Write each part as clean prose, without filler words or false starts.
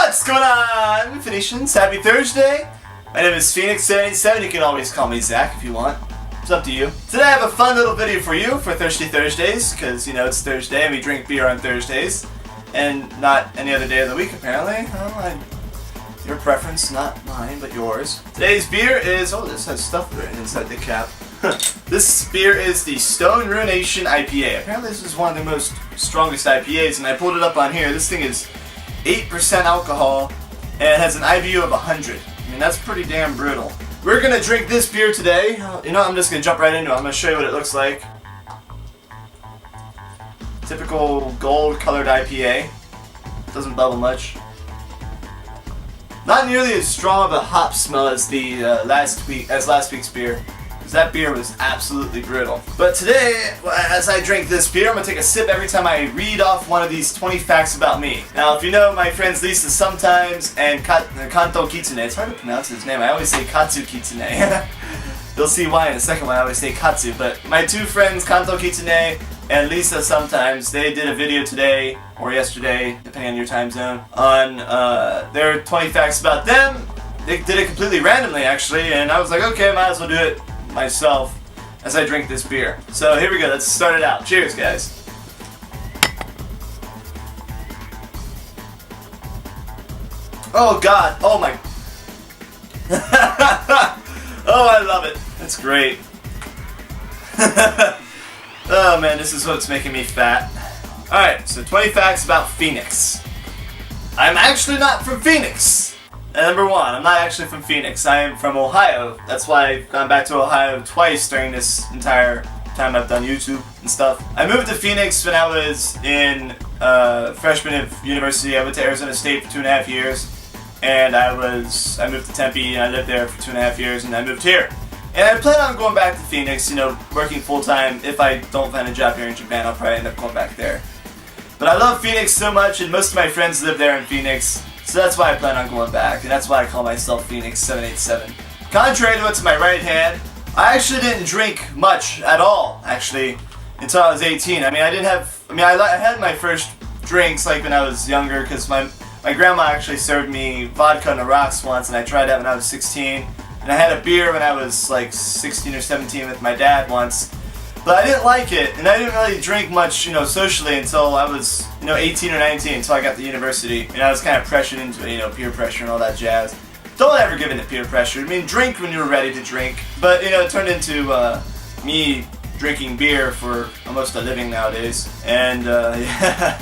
What's going on, Phoenicians? Happy Thursday! My name is Phoenyx77. You can always call me Zach if you want. It's up to you. Today I have a fun little video for you for Thirsty Thursdays, because, you know, it's Thursday and we drink beer on Thursdays. And not any other day of the week, apparently. Well, your preference, not mine, but yours. Today's beer is... oh, this has stuff written inside the cap. This beer is the Stone Ruination IPA. Apparently this is one of the most strongest IPAs, and I pulled it up on here. This thing is 8% alcohol, and it has an IBU of 100. I mean, that's pretty damn brutal. We're gonna drink this beer today. You know, I'm just gonna jump right into it. I'm gonna show you what it looks like. Typical gold-colored IPA. Doesn't bubble much. Not nearly as strong of a hop smell as the last week's beer. That beer was absolutely brutal. But today, as I drink this beer, I'm going to take a sip every time I read off one of these 20 facts about me. Now, if you know my friends Lisa sometimes and Kanto Kitsune, it's hard to pronounce his name. I always say Katsu Kitsune. You'll see why in a second when I always say Katsu. But my two friends, Kanto Kitsune and Lisa sometimes, they did a video today, or yesterday, depending on your time zone, on their 20 facts about them. They did it completely randomly, actually, and I was like, okay, might as well do it myself as I drink this beer. So here we go, let's start it out. Cheers, guys. Oh god, oh my. Oh, I love it. That's great. Oh man, this is what's making me fat. Alright, so 20 facts about Phoenix. I'm actually not from Phoenix. Number one, I'm not actually from Phoenix. I am from Ohio. That's why I've gone back to Ohio twice during this entire time I've done YouTube and stuff. I moved to Phoenix when I was in freshman of university. I went to Arizona State for 2.5 years, and I moved to Tempe and I lived there for 2.5 years, and I moved here. And I plan on going back to Phoenix, you know, working full time. If I don't find a job here in Japan, I'll probably end up going back there. But I love Phoenix so much, and most of my friends live there in Phoenix. So that's why I plan on going back, and that's why I call myself Phoenyx787. Contrary to what's in my right hand, I actually didn't drink much at all, actually, until I was 18. I mean, I had my first drinks, like, when I was younger, because my grandma actually served me vodka on the rocks once, and I tried that when I was 16. And I had a beer when I was, like, 16 or 17 with my dad once. But I didn't like it, and I didn't really drink much, you know, socially until I was, you know, 18 or 19, until I got to university. And I was kind of pressured into it, you know, peer pressure and all that jazz. Don't ever give in to peer pressure. I mean, drink when you're ready to drink. But, you know, it turned into me drinking beer for almost a living nowadays. And, yeah.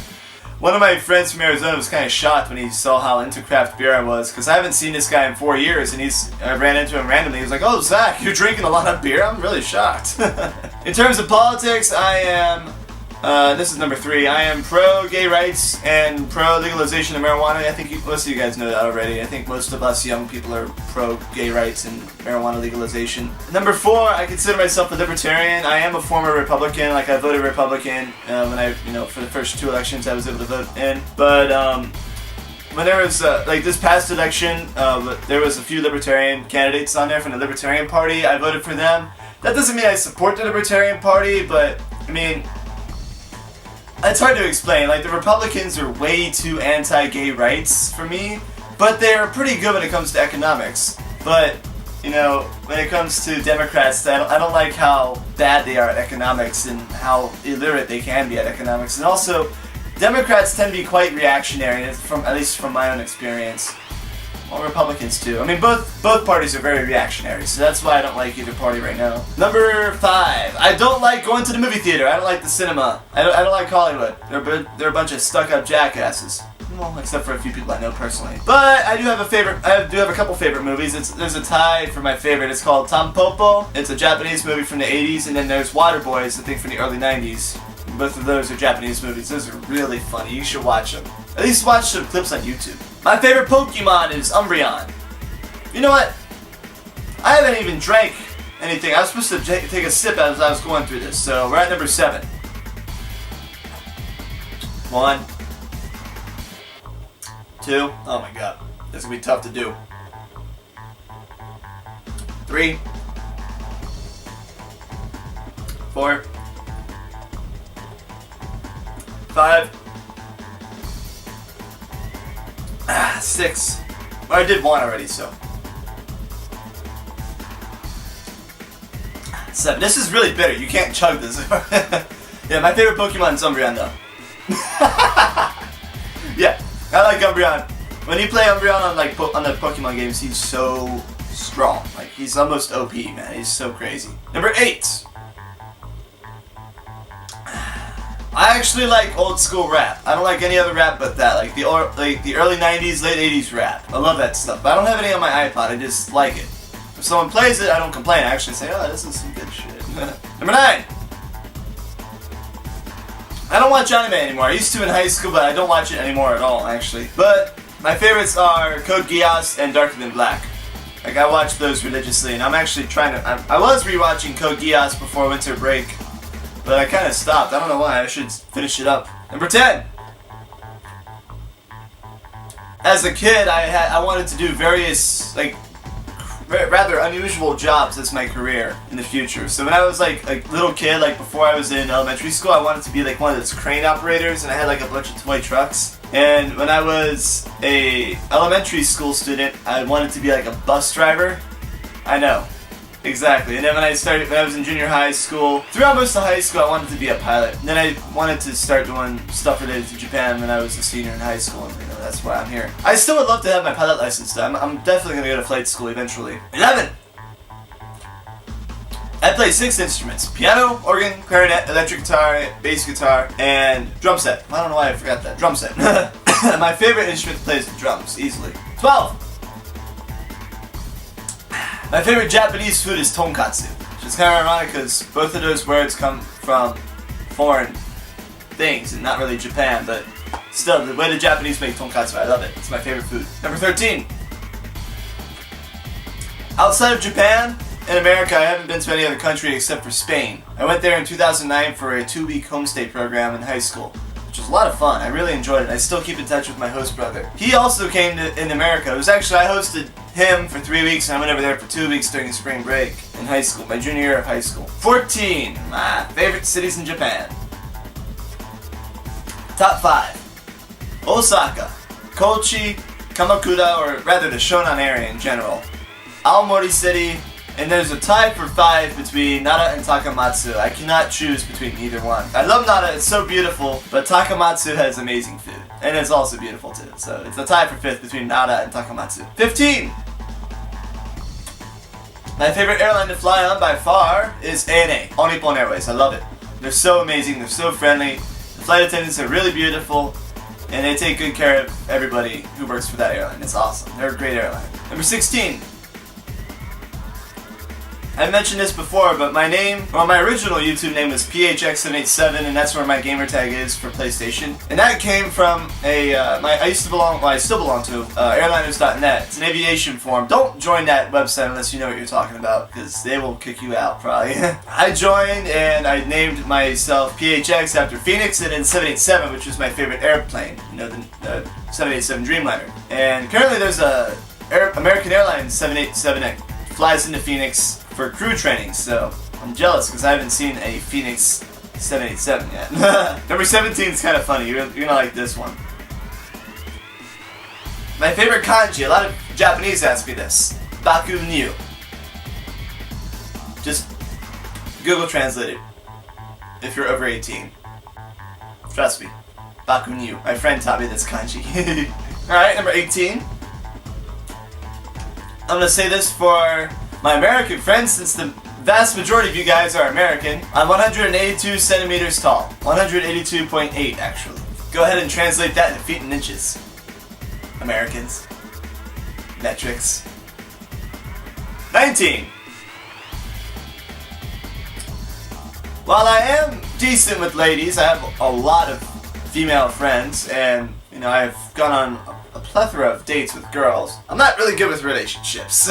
One of my friends from Arizona was kind of shocked when he saw how into craft beer I was, because I haven't seen this guy in 4 years, and I ran into him randomly. He was like, "Oh, Zach, you're drinking a lot of beer?" I'm really shocked. In terms of politics, I am, this is number 3, I am pro-gay rights and pro-legalization of marijuana. I think most of you guys know that already. I think most of us young people are pro-gay rights and marijuana legalization. Number 4, I consider myself a libertarian. I am a former Republican. Like, I voted Republican when I, you know, for the first 2 elections I was able to vote in. But when there was, like this past election, there was a few libertarian candidates on there from the Libertarian Party. I voted for them. That doesn't mean I support the Libertarian Party, but, I mean, it's hard to explain. Like, the Republicans are way too anti-gay rights for me, but they're pretty good when it comes to economics. But, you know, when it comes to Democrats, I don't like how bad they are at economics and how illiterate they can be at economics. And also, Democrats tend to be quite reactionary, at least from my own experience. Well, Republicans too. I mean, both parties are very reactionary, so that's why I don't like either party right now. Number 5, I don't like going to the movie theater. I don't like the cinema. I don't like Hollywood. They're a bunch of stuck-up jackasses. Well, except for a few people I know personally. But I do have a favorite. I do have a couple favorite movies. There's a tie for my favorite. It's called Tampopo. It's a Japanese movie from the 80s, and then there's Waterboys, I think, from the early 90s. Both of those are Japanese movies. Those are really funny. You should watch them. At least watch some clips on YouTube. My favorite Pokemon is Umbreon. You know what? I haven't even drank anything. I was supposed to take a sip as I was going through this. So we're at number 7. 1, 2. Oh my god. This is going to be tough to do. 3. 4. 5. 6. Well, I did 1 already, so. 7. This is really bitter. You can't chug this. Yeah, my favorite Pokemon is Umbreon, though. Yeah, I like Umbreon. When you play Umbreon on on the Pokemon games, he's so strong. Like, he's almost OP, man. He's so crazy. Number 8. I actually like old school rap. I don't like any other rap but that. Like the early 90s, late 80s rap. I love that stuff. But I don't have any on my iPod. I just like it. If someone plays it, I don't complain. I actually say, oh, this is some good shit. Number 9. I don't watch anime anymore. I used to in high school, but I don't watch it anymore at all, actually. But my favorites are Code Geass and Darker Than Black. Like, I watch those religiously, and I'm actually trying to... I was rewatching Code Geass before winter break, but I kind of stopped. I don't know why. I should finish it up. Number 10. As a kid, I wanted to do various, like, rather unusual jobs as my career in the future. So when I was like a little kid, like before I was in elementary school, I wanted to be like one of those crane operators, and I had like a bunch of toy trucks. And when I was a elementary school student, I wanted to be like a bus driver. I know. Exactly. And then when I was in junior high school, throughout most of high school, I wanted to be a pilot. And then I wanted to start doing stuff related to Japan when I was a senior in high school, and that's why I'm here. I still would love to have my pilot license though. I'm definitely going to go to flight school eventually. 11! I play 6 instruments: piano, organ, clarinet, electric guitar, bass guitar, and drum set. I don't know why I forgot that. Drum set. My favorite instrument plays the drums, easily. 12! My favorite Japanese food is tonkatsu, which is kind of ironic because both of those words come from foreign things and not really Japan, but still, the way the Japanese make tonkatsu, I love it. It's my favorite food. Number 13. Outside of Japan and America, I haven't been to any other country except for Spain. I went there in 2009 for a 2-week homestay program in high school, which was a lot of fun. I really enjoyed it. I still keep in touch with my host brother. He also came in America. It was actually, I hosted him for 3 weeks, and I went over there for 2 weeks during spring break in high school, my junior year of high school. 14. My favorite cities in Japan. Top 5. Osaka, Kochi, Kamakura, or rather the Shonan area in general, Aomori City, and there's a tie for 5 between Nara and Takamatsu. I cannot choose between either one. I love Nara, it's so beautiful, but Takamatsu has amazing food, and it's also beautiful too. So it's a tie for 5th between Nara and Takamatsu. 15! My favorite airline to fly on by far is ANA, All Nippon Airways. I love it. They're so amazing, they're so friendly, the flight attendants are really beautiful, and they take good care of everybody who works for that airline. It's awesome. They're a great airline. Number 16. I mentioned this before, but my name, well, my original YouTube name was PHX787, and that's where my gamer tag is for PlayStation. And that came from I used to belong, well, I still belong to airliners.net. It's an aviation forum. Don't join that website unless you know what you're talking about, because they will kick you out, probably. I joined, and I named myself PHX after Phoenyx, and then 787, which was my favorite airplane, you know, the 787 Dreamliner. And currently there's a American Airlines 787 that flies into Phoenix for crew training, so I'm jealous because I haven't seen a Phoenyx 787 yet. Number 17 is kind of funny. You're gonna like this one. My favorite kanji. A lot of Japanese ask me this. Baku Nyu. Just Google Translate it if you're over 18. Trust me. Baku Nyu. My friend taught me this kanji. Alright, number 18. I'm gonna say this for my American friends, since the vast majority of you guys are American. I'm 182 centimeters tall. 182.8 actually. Go ahead and translate that into feet and inches. Americans. Metrics. 19. While I am decent with ladies, I have a lot of female friends, and you know, I've gone on a plethora of dates with girls. I'm not really good with relationships.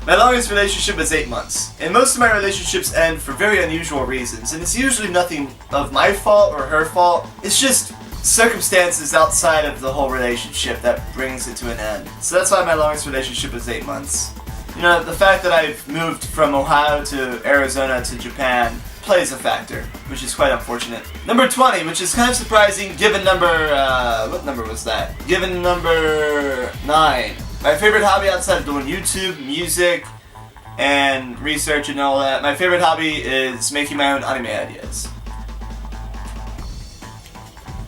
My longest relationship was 8 months, and most of my relationships end for very unusual reasons, and it's usually nothing of my fault or her fault. It's just circumstances outside of the whole relationship that brings it to an end. So that's why my longest relationship was 8 months. You know, the fact that I've moved from Ohio to Arizona to Japan plays a factor, which is quite unfortunate. Number 20, which is kind of surprising given number, what number was that? Given number 9. My favorite hobby outside of doing YouTube, music, and research and all that, my favorite hobby is making my own anime ideas.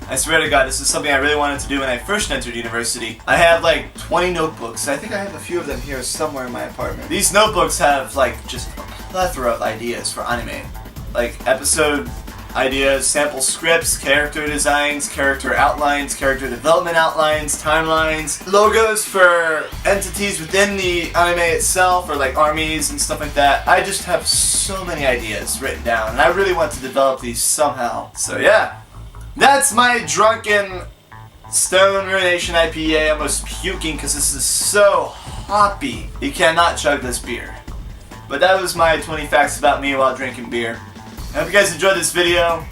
I swear to God, this is something I really wanted to do when I first entered university. I have like 20 notebooks. I think I have a few of them here somewhere in my apartment. These notebooks have like just a plethora of ideas for anime. Like episode ideas, sample scripts, character designs, character outlines, character development outlines, timelines, logos for entities within the anime itself, or like armies and stuff like that. I just have so many ideas written down, and I really want to develop these somehow. So yeah, that's my drunken Stone Ruination IPA. Almost puking because this is so hoppy. You cannot chug this beer. But that was my 20 facts about me while drinking beer. I hope you guys enjoyed this video,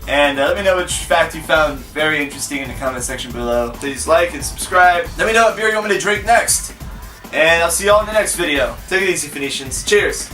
and let me know which fact you found very interesting in the comment section below. Please like and subscribe. Let me know what beer you want me to drink next. And I'll see you all in the next video. Take it easy, Phoenicians. Cheers!